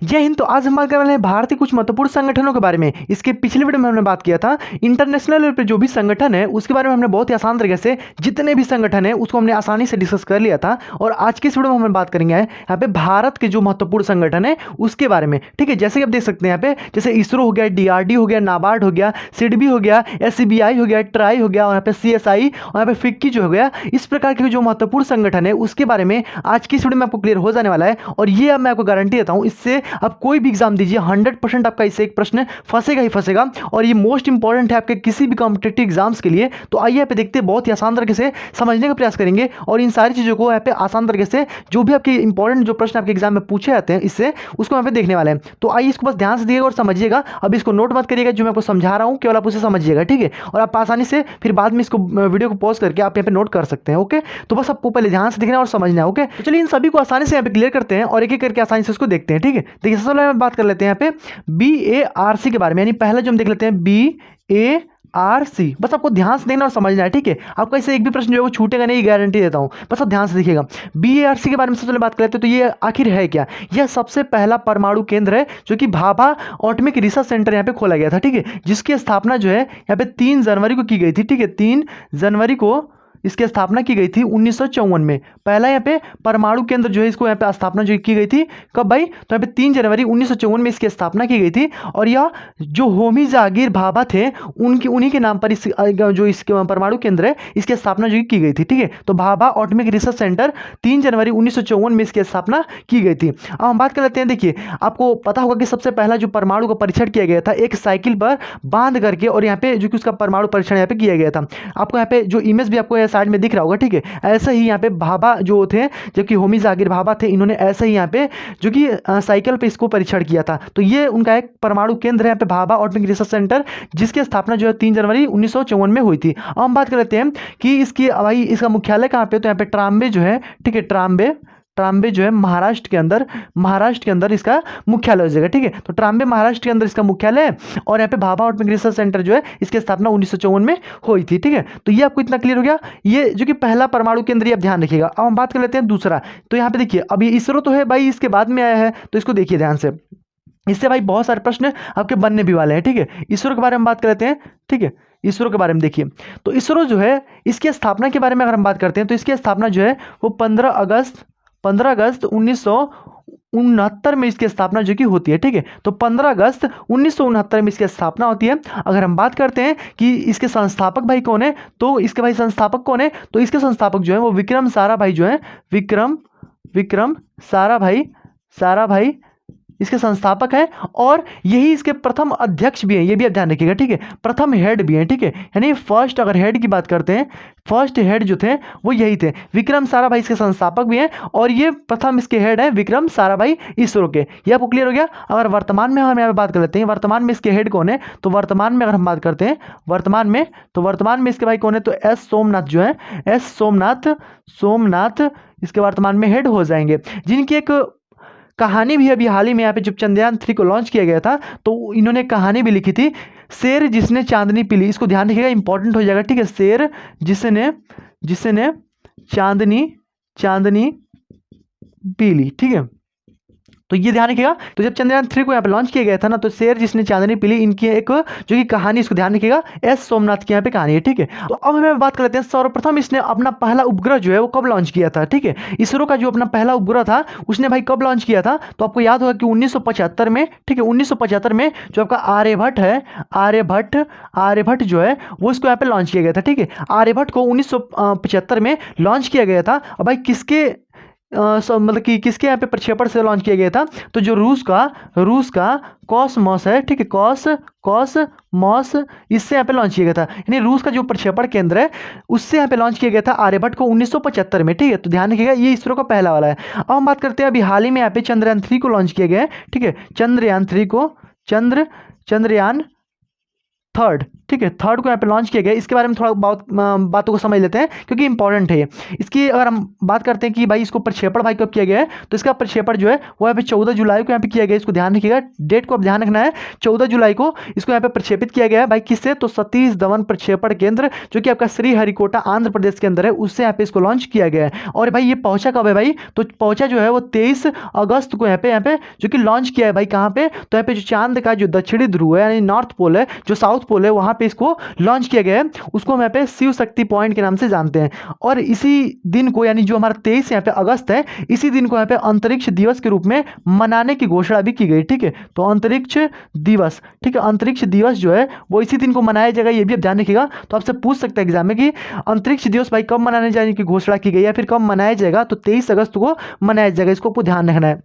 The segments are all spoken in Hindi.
जय हिंद। तो आज हम बात कर रहे हैं भारत के कुछ महत्वपूर्ण संगठनों के बारे में। इसके पिछले वीडियो में हमने बात किया था इंटरनेशनल लेवल पे जो भी संगठन है उसके बारे में हमने बहुत ही आसान तरीके से जितने भी संगठन है उसको हमने आसानी से डिस्कस कर लिया था। और आज के इस वीडियो में हम बात करेंगे यहाँ पे भारत के जो महत्वपूर्ण संगठन है उसके बारे में। ठीक है, जैसे कि आप देख सकते हैं यहाँ पे, जैसे इसरो हो गया, DRD हो गया, नाबार्ड हो गया, सिडबी हो गया, SCBI हो गया, ट्राई हो गया, और यहाँ पे CSI और यहाँ पे फिक्की जो हो गया। इस प्रकार के जो महत्वपूर्ण संगठन है उसके बारे में आज की इस वीडियो में आपको क्लियर हो जाने वाला है। और ये अब मैं आपको गारंटी देता हूँ, इससे आप कोई भी एग्जाम दीजिए 100% आपका इससे एक प्रश्न फंसेगा ही फंसेगा। और ये मोस्ट इंपॉर्टेंट है आपके किसी भी कॉम्पिटेटिव एग्जाम्स के लिए। तो आइए यहाँ पे देखते हैं, बहुत ही आसान तरीके से समझने का प्रयास करेंगे और इन सारी चीज़ों को यहाँ पे आसान तरीके से जो भी आपके इंपॉर्टेंट जो प्रश्न आपके एग्जाम में पूछे जाते हैं इससे उसको यहाँ पे देखने वाले हैं। तो आइए इसको बस ध्यान से देखिएगा और समझिएगा। अब इसको नोट मत करिएगा, जो मैं आपको समझा रहा हूँ केवल आप उसे समझिएगा। ठीक है, और आप आसानी से फिर बाद में इसको वीडियो को पॉज करके आप यहाँ पे नोट कर सकते हैं। ओके, तो बस आपको पहले ध्यान से देखना और समझना है। ओके, तो चलिए इन सभी को आसानी से यहाँ पे क्लियर करते हैं और एक एक करके आसानी से उसको देखते हैं। ठीक है, देखिए सबसे पहले बात कर लेते हैं यहाँ पे BARC के बारे में, यानी पहला जो हम देख लेते हैं BARC। बस आपको ध्यान से देखना और समझना है। ठीक है, आपको ऐसे एक भी प्रश्न जो है वो छूटेगा नहीं, गारंटी देता हूं। बस आप ध्यान से देखिएगा। BARC के बारे में सबसे पहले बात कर लेते हैं। तो ये आखिर है क्या? यह सबसे पहला परमाणु केंद्र है जो कि भाभा एटॉमिक रिसर्च सेंटर यहाँ पे खोला गया था। ठीक है, जिसकी स्थापना जो है यहाँ पे 3 जनवरी को की गई थी। ठीक है, 3 जनवरी को इसकी स्थापना की गई थी 1954 में। पहला यहाँ पे परमाणु केंद्र जो है इसको यहाँ पे स्थापना जो की गई थी कब भाई? तो यहाँ पे 3 जनवरी 1954 में इसकी स्थापना की गई थी। और यह जो होमी जहांगीर भाभा थे उन्हीं के नाम पर इस जो इस परमाणु केंद्र है इसकी स्थापना जो की गई थी। ठीक है, तो भाभा एटॉमिक रिसर्च सेंटर 3 जनवरी 1954 में इसकी स्थापना की गई थी। अब हम बात कर लेते हैं। देखिए, आपको पता होगा कि सबसे पहला जो परमाणु का परीक्षण किया गया था एक साइकिल पर बांध करके, और यहाँ पे जो कि उसका परमाणु परीक्षण यहाँ पे किया गया था। आपको यहाँ पे जो इमेज भी आपको साइड में दिख रहा होगा। ठीक है, ऐसा ही यहाँ पे भाभा जो थे, जबकि होमी जहांगीर भाभा थे, इन्होंने ऐसे ही यहाँ पे जो कि साइकिल पे इसको परीक्षण किया था। तो ये उनका एक परमाणु केंद्र है यहाँ पे भाभा एटॉमिक रिसर्च सेंटर, जिसकी स्थापना जो है 3 जनवरी 1954 में हुई थी। अब हम बात कर लेते हैं कि इसकी भाई इसका मुख्यालय कहाँ पे? तो यहाँ पे ट्राम्बे जो है, ठीक है, ट्राम्बे जो है महाराष्ट्र के अंदर इसका मुख्यालय हो जाएगा। ठीक है, तो ट्राम्बे महाराष्ट्र के अंदर इसका मुख्यालय है। और यहाँ पे भाभा एटॉमिक रिसर्च सेंटर जो है इसकी स्थापना 1954 में हुई थी। ठीक है, तो ये आपको इतना क्लियर हो गया, ये जो कि पहला परमाणु केंद्र, आप ध्यान रखिएगा। अब हम बात कर लेते हैं दूसरा। तो यहाँ पे देखिए, अभी इसरो तो है भाई, इसके बाद में आया है, तो इसको देखिए ध्यान से। इससे भाई बहुत सारे प्रश्न आपके बनने भी वाले हैं। ठीक है, इसरो के बारे में बात कर लेते हैं। ठीक है, इसरो के बारे में देखिए, तो इसरो जो है इसकी स्थापना के बारे में अगर हम बात करते हैं तो इसकी स्थापना जो है वो 15 अगस्त 1969 में इसकी स्थापना जो कि होती है। ठीक है, तो 15 अगस्त 1969 में इसकी स्थापना होती है। अगर हम बात करते हैं कि इसके संस्थापक भाई कौन है, तो इसके भाई संस्थापक कौन है, तो इसके संस्थापक जो है वो विक्रम साराभाई जो है, विक्रम साराभाई इसके संस्थापक हैं। और यही इसके प्रथम अध्यक्ष भी हैं, ये भी आप ध्यान रखिएगा। ठीक है, प्रथम हेड भी हैं। ठीक है, यानी फर्स्ट, अगर हेड की बात करते हैं, फर्स्ट हेड जो थे वो यही थे, विक्रम साराभाई इसके संस्थापक भी हैं। और ये प्रथम इसके हेड हैं विक्रम साराभाई इसरो के। ये आपको क्लियर हो गया। अगर वर्तमान में हम यहाँ पे बात कर लेते हैं, वर्तमान में इसके हेड कौन है, तो वर्तमान में अगर हम बात करते हैं वर्तमान में इसके भाई कौन है, तो S सोमनाथ जो है, S सोमनाथ इसके वर्तमान में हेड हो जाएंगे। जिनकी एक कहानी भी अभी हाल ही में यहाँ पे जब चंद्रयान 3 को लॉन्च किया गया था तो इन्होंने कहानी भी लिखी थी, शेर जिसने चांदनी पी ली। इसको ध्यान रखिएगा, इंपॉर्टेंट हो जाएगा। ठीक है, शेर जिसने चांदनी पी ली। ठीक है, तो ये ध्यान रखिएगा। तो जब चंद्रयान 3 को यहाँ पे लॉन्च किया गया था ना, तो शेर जिसने चांदनी पी ली, इनकी एक जो कि कहानी, इसको ध्यान रखिएगा, S सोमनाथ की यहाँ पे कहानी है। ठीक है, तो अब हमें बात कर लेते हैं सर्वप्रथम इसने अपना पहला उपग्रह जो है वो कब लॉन्च किया था। ठीक है, इसरो का जो अपना पहला उपग्रह था उसने भाई कब लॉन्च किया था, तो आपको याद होगा कि 1975 में। ठीक है, 1975 में जो आपका आर्यभट्ट है, आर्यभट्ट जो है वो इसको यहाँ पे लॉन्च किया गया था। ठीक है, आर्यभट्ट को 1975 में लॉन्च किया गया था। अब भाई किसके मतलब कि किसके यहाँ पे प्रक्षेपण से लॉन्च किया गया था, तो जो रूस का कॉसमॉस है। ठीक है, कॉसमॉस इससे यहाँ पे लॉन्च किया गया था, यानी रूस का जो प्रक्षेपण केंद्र है उससे यहाँ पे लॉन्च किया गया था आर्यभट्ट को 1975 में। ठीक है, तो ध्यान रखिएगा, ये इसरो का पहला वाला है। अब हम बात करते हैं अभी हाल ही में यहाँ पे चंद्रयान 3 को लॉन्च किया गया है। ठीक है, चंद्रयान थर्ड, ठीक है, थर्ड को यहाँ पे लॉन्च किया गया। इसके बारे में थोड़ा बहुत बातों को समझ लेते हैं क्योंकि इंपॉर्टेंट है ये। इसकी अगर हम बात करते हैं कि भाई इसको प्रक्षेपण भाई कब किया गया है, तो इसका प्रक्षेपण जो है वो यहाँ पे 14 जुलाई को यहाँ पे किया गया है। इसको ध्यान रखिएगा, डेट को अब ध्यान रखना है। 14 जुलाई को इसको यहाँ पे प्रक्षेपित किया गया है भाई, किससे, तो सतीश धवन प्रक्षेपण केंद्र जो कि आपका श्रीहरिकोटा आंध्र प्रदेश के अंदर है, उससे यहाँ पे इसको लॉन्च किया गया है। और भाई ये पहुंचा कब है भाई, तो पहुंचा जो है वो 23 अगस्त को यहाँ पे जो कि लॉन्च किया है भाई। कहाँ पे, तो यहाँ पे जो चांद का जो दक्षिणी ध्रुव है यानी नॉर्थ पोल है, जो साउथ पोल है, वहां पे इसको लॉन्च किया गया है। उसको हम यहाँ पे शिव शक्ति पॉइंट के नाम से जानते हैं। और इसी दिन को यानी जो हमारा 23 यहाँ पे अगस्त है, इसी दिन को यहाँ पे अंतरिक्ष दिवस के रूप में मनाने की घोषणा भी की गई। ठीक है, तो अंतरिक्ष दिवस, ठीक है, अंतरिक्ष दिवस जो है वो इसी दिन को मनाया जाएगा, ये भी आप ध्यान रखिएगा। तो आपसे पूछ सकते हैं एग्जाम में कि अंतरिक्ष दिवस भाई कब मनाने जाने की घोषणा की गई या फिर कब मनाया जाएगा, तो 23 अगस्त को मनाया जाएगा। इसको आपको ध्यान रखना है,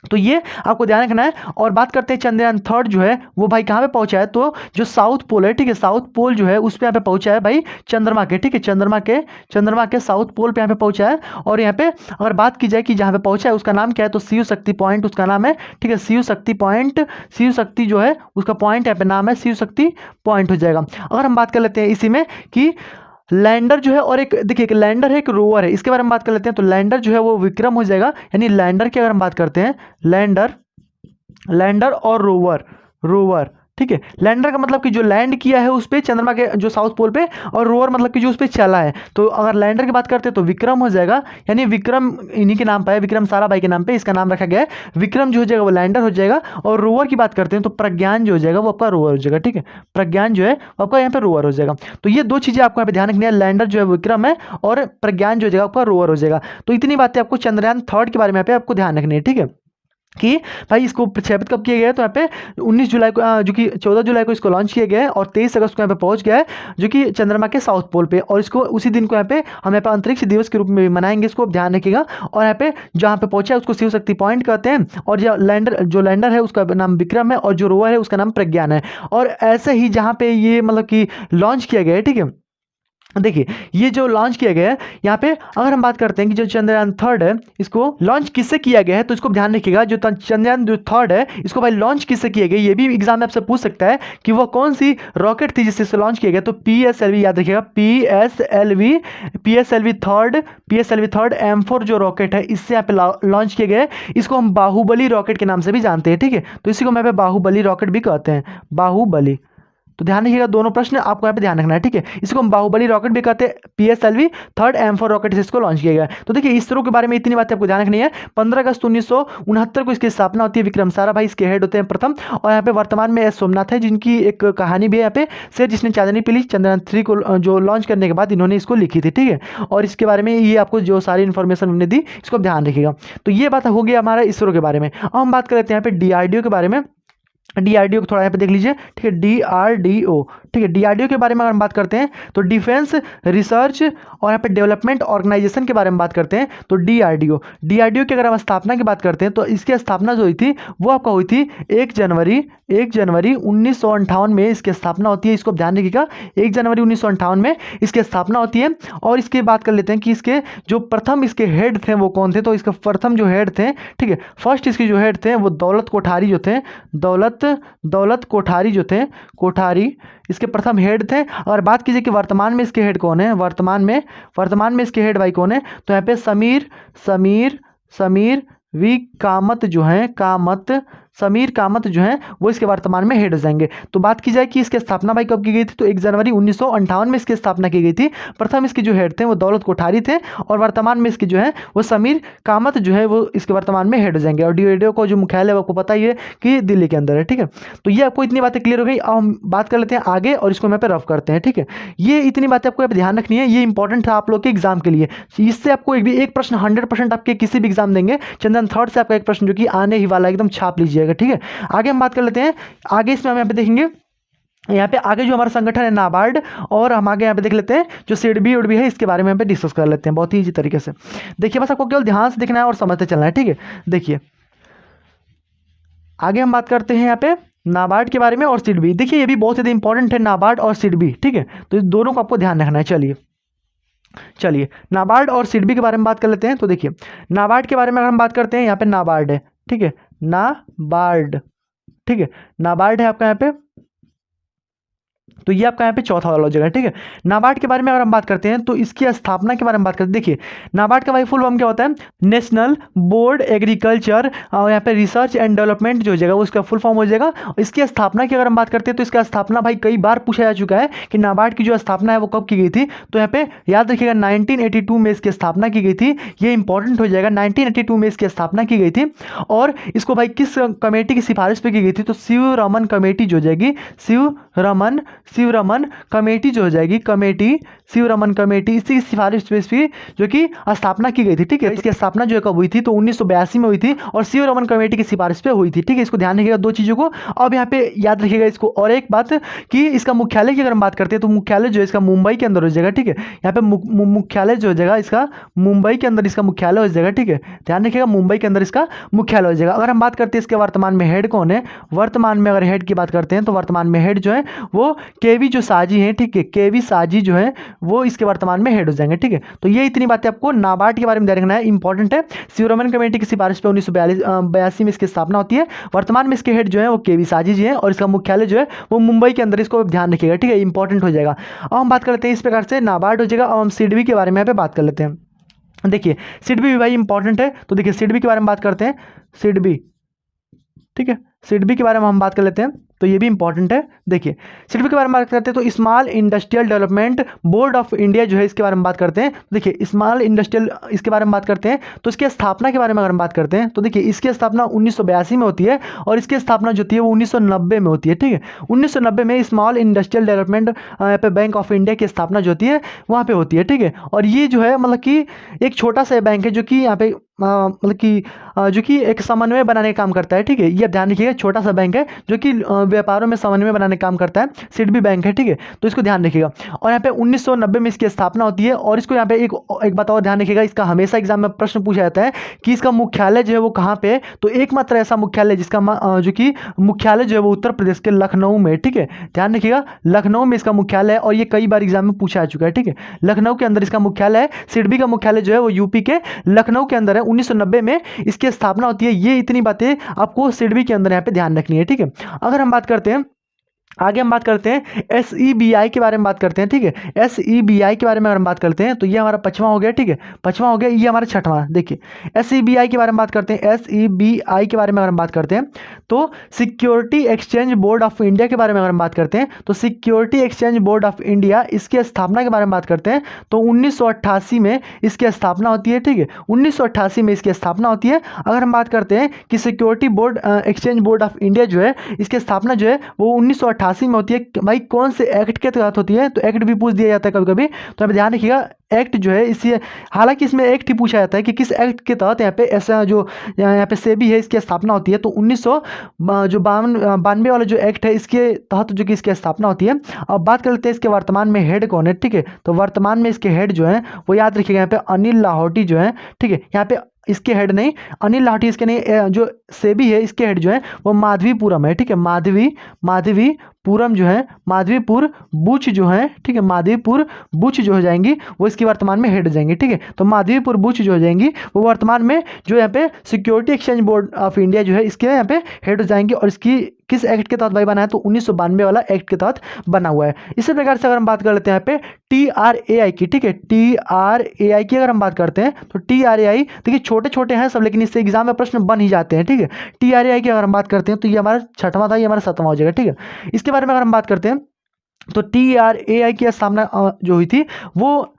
तो ये आपको ध्यान रखना है। और बात करते हैं चंद्रयान थर्ड जो है वो भाई कहाँ पे पहुंचा है, तो जो साउथ पोल है, ठीक है, साउथ पोल जो है उस पे यहाँ पे पहुंचा है भाई, चंद्रमा के, ठीक है, चंद्रमा के साउथ पोल पे यहाँ पे पहुंचा है। और यहाँ पे अगर बात की जाए कि जहाँ पे पहुंचा है उसका नाम क्या है, तो शिव शक्ति पॉइंट उसका नाम है। ठीक है, शिव शक्ति पॉइंट, शिव शक्ति जो है उसका पॉइंट यहाँ पे नाम है, शिव शक्ति पॉइंट हो जाएगा। अगर हम बात कर लेते हैं इसी में कि लैंडर जो है, और एक देखिए एक लैंडर है एक रोवर है, इसके बारे में बात कर लेते हैं। तो लैंडर जो है वो विक्रम हो जाएगा, यानी लैंडर की अगर हम बात करते हैं, लैंडर और रोवर, ठीक है। लैंडर का मतलब कि जो लैंड किया है उस पे चंद्रमा के जो साउथ पोल पे, और रोवर मतलब कि जो उस पे चला है। तो अगर लैंडर की बात करते हैं तो विक्रम हो जाएगा, यानी विक्रम इन्हीं के नाम पर है, विक्रम साराभाई के नाम पे इसका नाम रखा गया है। विक्रम जो हो जाएगा वो लैंडर हो जाएगा। और रोवर की बात करते हैं तो प्रज्ञान जो हो जाएगा वो आपका रोवर हो जाएगा। ठीक है, प्रज्ञान जो है वो आपका यहाँ पे रोवर हो जाएगा। तो ये दो चीजें आपको यहाँ पे ध्यान रखनी है, लैंडर जो है विक्रम है और प्रज्ञान जो हो जाएगा आपका रोवर हो जाएगा। तो इतनी बातें आपको चंद्रयान थर्ड के बारे में यहाँ पे आपको ध्यान रखनी है। ठीक है, कि भाई इसको प्रक्षेपित कब किया गया है, तो यहाँ पे 19 जुलाई को जो कि 14 जुलाई को इसको लॉन्च किया गया है और 23 अगस्त को यहाँ पे पहुंच गया है, जो कि चंद्रमा के साउथ पोल पे। और इसको उसी दिन को यहाँ पे हम यहाँ पे अंतरिक्ष दिवस के रूप में भी मनाएंगे, इसको ध्यान रखिएगा। और यहाँ पे जहाँ पे पहुंचा है उसको शिव शक्ति पॉइंट कहते हैं। और जो लैंडर है उसका नाम विक्रम है, और जो रोवर है उसका नाम प्रज्ञान है। और ऐसे ही जहाँ पे ये मतलब कि लॉन्च किया गया है, ठीक है, देखिए ये जो लॉन्च किया गया है यहाँ पे अगर हम बात करते हैं कि जो चंद्रयान थर्ड है इसको लॉन्च किससे किया गया है, तो इसको ध्यान रखिएगा। जो चंद्रयान जो थर्ड है इसको भाई लॉन्च किससे किया गया, ये भी एग्जाम में आपसे पूछ सकता है कि वो कौन सी रॉकेट थी जिससे इसे लॉन्च किया गया। तो PSLV याद रखिएगा, PSLV थर्ड M4 जो रॉकेट है इससे यहाँ पे लॉन्च किया गया है। इसको हम बाहुबली रॉकेट के नाम से भी जानते हैं। ठीक है, तो इसी को हम यहाँ पे बाहुबली रॉकेट भी कहते हैं, बाहुबली। तो ध्यान रखिएगा, दोनों प्रश्न आपको यहाँ पे ध्यान रखना है। ठीक है, इसको हम बाहुबली रॉकेट भी कहते हैं, PSLV थर्ड M4 रॉकेट से इसको लॉन्च किया गया है। तो देखिए इसरो के बारे में इतनी बातें आपको ध्यान रखनी है। 15 अगस्त 1969 को इसकी स्थापना होती है, विक्रम साराभाई इसके हेड होते हैं प्रथम। और यहाँ पे वर्तमान में एस सोमनाथ है, जिनकी एक कहानी भी है यहाँ पे, शेर जिसने चांदनी पी ली, चंद्रयान 3 को जो लॉन्च करने के बाद इन्होंने इसको लिखी थी। ठीक है, और इसके बारे में ये आपको जो सारी इन्फॉर्मेशन हमने दी इसको ध्यान रखिएगा। तो ये बात हो गया हमारा इसरो के बारे में। अब हम बात कर लेते हैं यहाँ पे DRDO के बारे में। DRDO को थोड़ा यहाँ पे देख लीजिए, ठीक है, DRDO, ठीक है, DRDO के बारे में अगर हम बात करते हैं तो डिफेंस रिसर्च और यहाँ पे डेवलपमेंट ऑर्गेनाइजेशन के बारे में बात करते हैं। तो DRDO की अगर हम स्थापना की बात करते हैं तो इसकी स्थापना जो हुई थी वो आपका हुई थी 1 जनवरी 1958 में इसकी स्थापना होती है। इसको ध्यान रखिएगा, 1 जनवरी 1958 में इसकी स्थापना होती है। और इसकी बात कर लेते हैं कि इसके जो प्रथम इसके हेड थे वो कौन थे। तो इसके प्रथम जो हेड थे, ठीक है, फर्स्ट इसके जो हेड थे वो दौलत कोठारी जो थे, दौलत कोठारी जो थे, कोठारी इसके प्रथम हेड थे। और बात कीजिए कि वर्तमान में इसके हेड कौन है, वर्तमान में इसके हेड भाई कौन है, तो यहाँ पे समीर वी कामत जो है, समीर कामत जो है वो इसके वर्तमान में हेड हो जाएंगे। तो बात की जाए कि इसकी स्थापना भाई कब की गई थी, तो 1 जनवरी 1958 में इसकी स्थापना की गई थी। प्रथम इसके जो हेड थे वो दौलत कोठारी थे, और वर्तमान में इसके जो है वो समीर कामत जो है वो इसके वर्तमान में हेड हो जाएंगे। और DRDO को जो मुख्यालय है आपको पता ही है कि दिल्ली के अंदर है। ठीक है, तो ये आपको इतनी बातें क्लियर हो गई। अब हम बात कर लेते हैं आगे और इसको मैं पे रफ करते हैं। ठीक है, ये इतनी बातें आपको ध्यान रखनी है, ये इंपॉर्टेंट था आप लोग के एग्जाम के लिए। इससे आपको एक प्रश्न 100% आपके किसी भी एग्जाम देंगे, चंद्रयान थर्ड से आपका एक प्रश्न जो कि आने ही वाला, एकदम छाप लीजिएगा। ठीक है, आगे हम बात कर लेते हैं। आगे इसमें हम यहाँ पे देखेंगे, यहाँ पे आगे जो हमारा संगठन है नाबार्ड, और हम आगे यहाँ पे देख लेते हैं जो सिडबी उडबी है, इसके बारे में यहाँ पे डिस्कस कर लेते हैं बहुत ही ईजी तरीके से। देखिए बस आपको केवल ध्यान से देखना है और समझते चलना है। ठीक है, देखिए आगे हम बात करते हैं यहाँ पे नाबार्ड के बारे में और सिडबी। देखिए ये भी बहुत ज़्यादा इंपॉर्टेंट है, नाबार्ड और सिडबी। ठीक है, तो इस दोनों को आपको ध्यान रखना है। चलिए नाबार्ड और सिडबी के बारे में बात कर लेते हैं। तो देखिए नाबार्ड के बारे में अगर हम बात करते हैं, यहाँ पे नाबार्ड है, ठीक है, नाबार्ड, ठीक है, नाबार्ड है आपका यहाँ पे, तो ये आपका यहाँ पे चौथा वाला हो जाएगा, ठीक है। नाबार्ड के बारे में अगर हम बात करते हैं तो इसकी स्थापना के बारे में बात करते हैं। देखिए नाबार्ड का भाई फुल फॉर्म क्या होता है, नेशनल बोर्ड एग्रीकल्चर और यहाँ पे रिसर्च एंड डेवलपमेंट जो हो जाएगा वो इसका फुल फॉर्म हो जाएगा। इसकी स्थापना की अगर हम बात करते हैं तो इसका स्थापना भाई कई बार पूछा जा चुका है कि नाबार्ड की जो स्थापना है वो कब की गई थी। तो यहाँ पे याद रखिएगा 1982 में इसकी स्थापना की गई थी, ये इंपॉर्टेंट हो जाएगा। 1982 में इसकी स्थापना की गई थी और इसको भाई किस कमेटी की सिफारिश पे की गई थी, तो शिवरमन कमेटी जो हो जाएगी, शिवरमन कमेटी जो हो जाएगी, कमेटी शिवरमन कमेटी, इसी की सिफारिश पे इसकी जो कि स्थापना की गई थी, ठीक है। इसकी स्थापना जो है कब हुई थी, तो 1982 में हुई थी और शिवरमन कमेटी की सिफारिश पे हुई थी, ठीक है। इसको ध्यान रखिएगा दो चीज़ों को। अब यहाँ पे याद रखिएगा इसको और एक बात कि इसका मुख्यालय की अगर हम बात करते हैं तो मुख्यालय जो है इसका मुंबई के अंदर हो जाएगा, ठीक है। यहाँ पे मुख्यालय जो हो जाएगा इसका मुंबई के अंदर इसका मुख्यालय हो जाएगा, ठीक है। ध्यान रखिएगा मुंबई के अंदर इसका मुख्यालय हो जाएगा। अगर हम बात करते हैं इसके वर्तमान में हेड कौन है, वर्तमान में अगर हेड की बात करते हैं तो वर्तमान में हेड जो है वो केवी जो साजी हैं, ठीक है, केवी साजी जो है वो इसके वर्तमान में हेड हो जाएंगे, ठीक है। तो ये इतनी बातें आपको नाबार्ड के बारे में ध्यान रखना है, इंपॉर्टेंट है। शिवरमन कमेटी की सिफारिश पे 1982 में इसकी स्थापना होती है। वर्तमान में इसके हेड जो है वो केवी साजी जी हैं और इसका मुख्यालय जो है वो मुंबई के अंदर, इसको ध्यान रखिएगा, ठीक है, इंपॉर्टेंट हो जाएगा। अब हम बात करते हैं इस प्रकार से नाबार्ड हो जाएगा। अब हम सिडबी के बारे में यहाँ पे बात कर लेते हैं। देखिए सिडबी भी भाई इंपॉर्टेंट है, तो देखिए सिडबी के बारे में बात करते हैं। सिडबी, ठीक है, सिडबी के बारे में हम बात कर लेते हैं, तो ये भी इंपॉर्टेंट है। देखिए सिडबी के बारे में बात करते हैं तो small industrial development board of India जो है इसके बारे में बात करते हैं। देखिए स्मॉल इंडस्ट्रियल इसके बारे में बात करते हैं तो इसकी स्थापना के बारे में अगर हम बात करते हैं तो देखिए इसकी स्थापना 1982 में होती है और इसकी स्थापना जो होती है वो 1990 में होती है, ठीक है। 1990 में स्मॉल इंडस्ट्रियल डेवलपमेंट यहाँ पे बैंक ऑफ इंडिया की स्थापना जो होती है वहाँ पे होती है, ठीक है। और ये जो है मतलब कि एक छोटा सा बैंक है जो कि यहाँ पे मतलब कि जो कि एक समन्वय बनाने का काम करता है, ठीक है। ये ध्यान रखिएगा, छोटा सा बैंक है जो कि व्यापारों में समन्वय बनाने का काम करता है, सिडबी बैंक है, ठीक है। तो इसको ध्यान रखिएगा। और यहाँ पे 1990 में इसकी स्थापना होती है और इसको यहाँ पे एक बात और ध्यान रखिएगा, इसका हमेशा एग्जाम में प्रश्न पूछा जाता है कि इसका मुख्यालय जो है वो कहाँ पे है। तो एकमात्र ऐसा मुख्यालय जिसका जो कि मुख्यालय जो है वो उत्तर प्रदेश के लखनऊ में, ठीक है। ध्यान रखिएगा लखनऊ में इसका मुख्यालय है और ये कई बार एग्जाम में पूछा जा चुका है, ठीक है। लखनऊ के अंदर इसका मुख्यालय है। सिडबी का मुख्यालय जो है वो यूपी के लखनऊ के अंदर है। 1990 में इसकी स्थापना होती है। ये इतनी बातें आपको सिडबी के अंदर यहाँ पे ध्यान रखनी है, ठीक है। अगर हम बात करते हैं आगे, हम बात करते हैं SEBI के बारे में बात करते हैं, ठीक है। SEBI के बारे में अगर हम बात करते हैं तो ये हमारा 5वां हो गया, ठीक है, 5वां हो गया। ये हमारा 6वां। देखिए SEBI के बारे में बात करते हैं। SEBI के बारे में अगर हम बात करते हैं तो security exchange board of India के बारे में अगर हम बात करते हैं तो security exchange board of India इसकी स्थापना के बारे में बात करते हैं तो 1988 में इसकी स्थापना होती है, ठीक है। 1988 में इसकी स्थापना होती है। अगर हम बात करते हैं कि security board exchange board of India जो है इसकी स्थापना जो है वो 1988 में होती है। भाई कौन से एक्ट के तहत होती है, तो एक्ट भी पूछ दिया जाता है कभी कभी, तो आप ध्यान रखिएगा एक्ट जो है इसी, हालांकि इसमें एक्ट ही पूछा जाता है कि किस एक्ट के तहत यहाँ पे ऐसा जो यहाँ पे सेबी है इसकी स्थापना होती है। तो 1992 वाला जो एक्ट है इसके तहत जो कि इसकी स्थापना होती है। अब बात कर लेते हैं इसके वर्तमान में हेड कौन है, ठीक है। तो वर्तमान में इसके हेड जो है वो याद रखिएगा यहाँ पे अनिल लाहौटी जो है, ठीक है। यहाँ पे इसके हेड नहीं, अनिल लाहौटी इसके नहीं, जो सेबी है इसके हेड जो है वो माधवीपुरम है, ठीक है। माधवीपुरम जो है, माधवीपुर बुच जो है, ठीक है, माधवीपुर बुच जो हो जाएंगी वो इसकी वर्तमान में हेड हो जाएंगी, ठीक है। तो माधवीपुर बुच जो हो जाएंगी वो वर्तमान में जो यहाँ पे security exchange board of India जो है इसके यहाँ पे हेड हो जाएंगी। और इसकी किस एक्ट के तहत भाई बना है, तो 1992 वाला एक्ट के तहत बना हुआ है। इसी प्रकार से अगर हम बात कर लेते हैं यहाँ पे TRAI की, ठीक है, TRAI की अगर हम बात करते हैं तो TRAI देखिए छोटे छोटे हैं सब लेकिन इससे एग्जाम में प्रश्न बन ही जाते हैं, ठीक है। TRAI की अगर हम बात करते हैं तो ये हमारा 6वां था, ये हमारा 7वां हो जाएगा, ठीक है। इसके बारे में अगर हम बात करते हैं तो TRAI की स्थापना जो हुई थी वो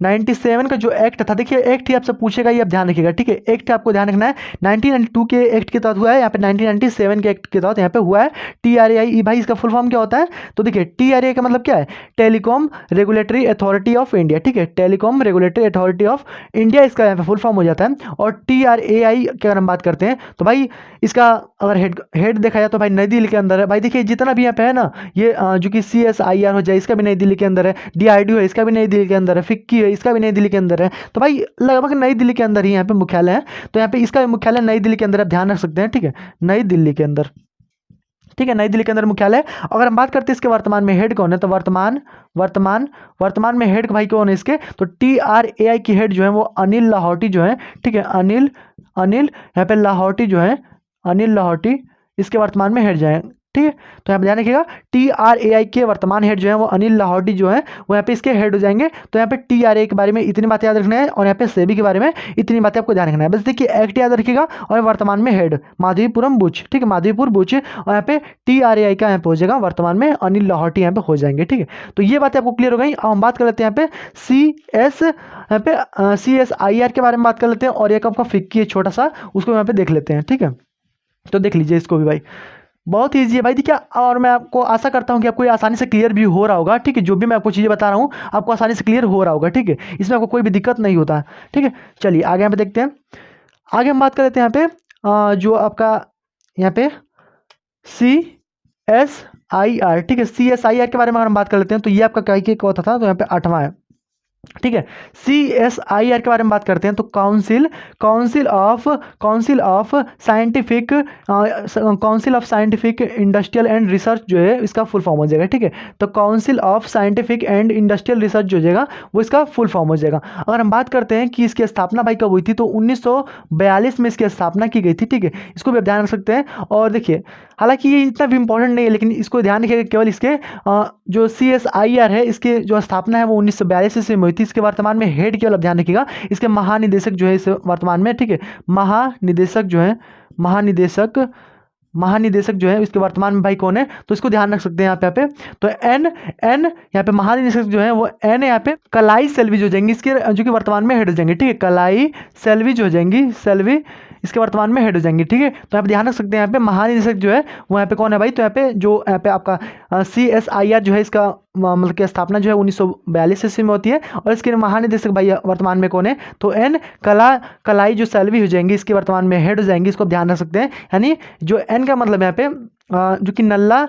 1997 का जो एक्ट था, देखिए एक्ट ही आपसे पूछेगा, ये आप ध्यान रखिएगा, ठीक है। एक्ट आपको ध्यान रखना है 1992 के एक्ट के तहत हुआ है, यहाँ पे 1997 के एक्ट के तहत यहाँ पे हुआ है TRAI। भाई इसका फुल फॉर्म क्या होता है, तो देखिए TRAI का मतलब क्या है, telecom regulatory authority of India, ठीक है, telecom regulatory authority of India इसका यहाँ पे फुल फॉर्म हो जाता है। और TRAI की अगर हम बात करते हैं तो भाई इसका अगर हेड देखा जाए तो भाई नई दिल्ली के अंदर है। भाई देखिए जितना भी यहाँ पे है ना, ये जो कि CSIR हो जाए इसका भी नई दिल्ली के अंदर है, DRDO है इसका भी नई दिल्ली के अंदर है, फिक्की है इसका भी नई दिल्ली के अंदर है। तो भाई लगभग नई दिल्ली के अंदर ही यहाँ पे मुख्यालय है, तो यहाँ पे इसका मुख्यालय नई दिल्ली के अंदर आप ध्यान रख सकते हैं, ठीक है, नई दिल्ली के अंदर, ठीक है, नई दिल्ली के अंदर मुख्यालय। अगर हम बात करते हैं इसके वर्तमान में हेड कौन है, तो वर्तमान में हेड भाई कौन है इसके, तो TRAI की हेड जो है वो अनिल लाहौटी जो है, ठीक है, अनिल यहाँ पे लाहौटी जो है, अनिल लाहौटी इसके वर्तमान में हेड जाए ठीक है। तो यहाँ पे ध्यान रखिएगा TRAI के वर्तमान हेड जो है वो अनिल लाहौटी जो है वो यहाँ पे इसके हेड हो जाएंगे। तो यहाँ पे TRAI के बारे में इतनी बातें याद रखना है और यहाँ पे सेबी के बारे में इतनी बातें आपको ध्यान रखना है। बस देखिए एक्ट याद रखिएगा और वर्तमान में हेड माधवीपुरम बुच, ठीक है, माधवीपुर बुच, और यहाँ पे TRAI का यहाँ पे हो जाएगा वर्तमान में अनिल लाहौटी यहाँ पे हो जाएंगे। ठीक है, तो ये बातें आपको क्लियर हो गई। अब हम बात कर लेते हैं यहाँ पे यहाँ पे CSIR के बारे में बात कर लेते हैं और एक आपका फिक्की है छोटा सा, उसको यहाँ पे देख लेते हैं। ठीक है, तो देख लीजिए इसको भी भाई, बहुत ईजी है भाई देखिए, और मैं आपको आशा करता हूँ कि आपको ये आसानी से क्लियर भी हो रहा होगा। ठीक है, जो भी मैं आपको चीज़ें बता रहा हूँ आपको आसानी से क्लियर हो रहा होगा। ठीक है, इसमें आपको कोई भी दिक्कत नहीं होता। ठीक है, चलिए आगे यहाँ पे देखते हैं। आगे हम बात कर लेते हैं यहाँ पे जो आपका यहाँ पे CSIR, ठीक है, CSIR के बारे में अगर हम बात कर लेते हैं तो ये आपका क्या होता था, तो यहाँ पे 8वां है। ठीक है, CSIR के बारे में बात करते हैं तो council of scientific industrial and research जो है इसका फुल फॉर्म हो जाएगा। ठीक है, तो council of scientific and industrial research जो हो जाएगा वो इसका फुल फॉर्म हो जाएगा। अगर हम बात करते हैं कि इसकी स्थापना भाई कब हुई थी, तो 1942 में इसकी स्थापना की गई थी। ठीक है, इसको भी आप ध्यान रख सकते हैं। और देखिए हालांकि ये इतना भी इंपॉर्टेंट नहीं है, लेकिन इसको ध्यान रखिएगा केवल इसके जो CSIR है इसके जो स्थापना है वो 1942 से हुई थी। इसके वर्तमान में हेड केवल आप ध्यान रखिएगा, इसके महानिदेशक जो है इस वर्तमान में, ठीक है, महानिदेशक जो है इसके वर्तमान में भाई कौन है, तो इसको ध्यान रख सकते हैं यहाँ पे तो एन यहाँ पे महानिदेशक जो है वो एन यहाँ पे कलाई सेल्वी जो हो जाएंगी इसके, जो कि वर्तमान में हेड हो जाएंगे। ठीक है, कलाई सेल्वी जो हो जाएंगी, सेल्वी इसके वर्तमान में हेड हो जाएंगी। ठीक है, तो आप ध्यान रख सकते हैं यहाँ पे महानिदेशक जो है वो यहाँ पे कौन है भाई, तो यहाँ पे जो यहाँ पे आपका CSIR जो है इसका मतलब कि स्थापना जो है 1942 ईस्वी में होती है और इसके महानिदेशक भाई वर्तमान में कौन है, तो एन कलाई जो सेल्वी हो जाएंगी इसके वर्तमान में हेड हो जाएंगी। इसको आप ध्यान रख सकते हैं, यानी जो एन का मतलब यहाँ पे जो कि नल्ला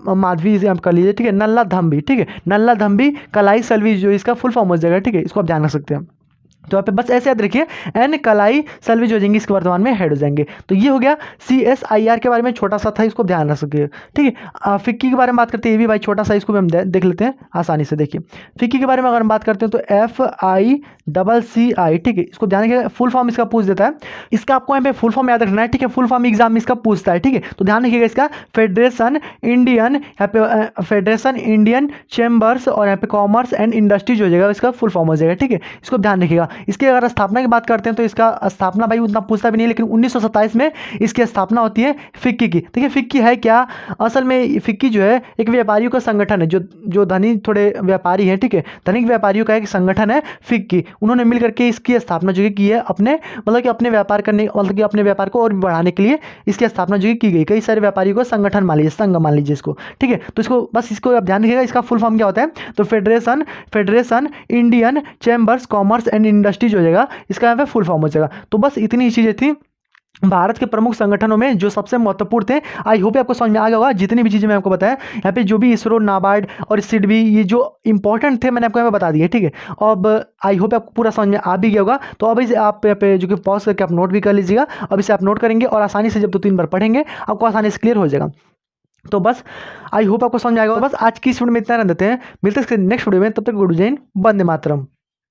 माधवी आप कर लीजिए। ठीक है, नल्ला धम्बी, ठीक है, नल्ला धम्बी कलाई सेल्वी जो इसका फुल फॉर्म हो जाएगा। ठीक है, इसको आप ध्यान रख सकते हैं। तो यहाँ पे बस ऐसे याद रखिए एन कलाई सेल्वी जो हो जाएंगी इसके वर्तमान में हेड हो जाएंगे। तो ये हो गया CSIR के बारे में, छोटा सा था, इसको ध्यान रख सकिए। ठीक है, फिक्की के बारे में बात करते हैं, ये भी भाई छोटा सा, इसको भी हम देख लेते हैं आसानी से। देखिए फिक्की के बारे में अगर हम बात करते हैं तो FICCI, ठीक है, इसको ध्यान रखिएगा, फुल फॉर्म इसका पूछ देता है, इसका आपको यहाँ पे फुल फॉर्म याद रखना है। ठीक है, फुल फॉर्म एग्जाम में इसका पूछता है। ठीक है, तो ध्यान रखिएगा इसका फेडरेशन इंडियन चैम्बर्स और यहाँ पे कॉमर्स एंड इंडस्ट्री जो हो जाएगा इसका फुल फॉर्म हो जाएगा। ठीक है, इसको ध्यान रखिएगा। इसके अगर स्थापना की बात करते हैं तो इसका स्थापना भाई उतना पूछता भी नहीं, लेकिन 1927 में इसकी स्थापना होती है फिक्की की। ठीक है, फिक्की है क्या, असल में फिक्की जो है एक व्यापारियों का संगठन है, जो धनी थोड़े व्यापारी हैं। ठीक है, धनिक व्यापारियों का एक संगठन है फिक्की, उन्होंने मिल करके इसकी स्थापना जो की है अपने मतलब कि अपने व्यापार करने मतलब कि अपने व्यापार को और भी बढ़ाने के लिए इसकी स्थापना जो की गई। कई सारे व्यापारियों को संगठन मान लीजिए, संघ मान लीजिए इसको। ठीक है, तो इसको बस इसको आप ध्यान रखिएगा, इसका फुल फॉर्म क्या होता है, तो federation Indian chambers commerce and industry जो हो जाएगा इसका यहाँ पे फुल फॉर्म हो जाएगा। तो बस इतनी ही चीजें थी भारत के प्रमुख संगठनों में जो सबसे महत्वपूर्ण थे। आई होप आपको समझ में आ गया होगा जितनी भी चीज़ें मैं आपको बताया यहाँ पे, जो भी इसरो, नाबार्ड और सिडबी, ये जो इंपॉर्टेंट थे मैंने आपको यहाँ पे बता दिए। ठीक है, अब आई होप आपको पूरा समझ में आ भी गया होगा। तो अब इसे आप यहाँ पे जो कि पॉज करके आप नोट भी कर लीजिएगा। अब इसे आप नोट करेंगे और आसानी से जब 2-3 बार पढ़ेंगे आपको आसानी से क्लियर हो जाएगा। तो बस आई होप आपको समझ आएगा। बस आज की इस वीडियो में इतना रहने देते हैं, मिलते हैं नेक्स्ट वीडियो में, तब तक गुड जैन, वंदे मातरम।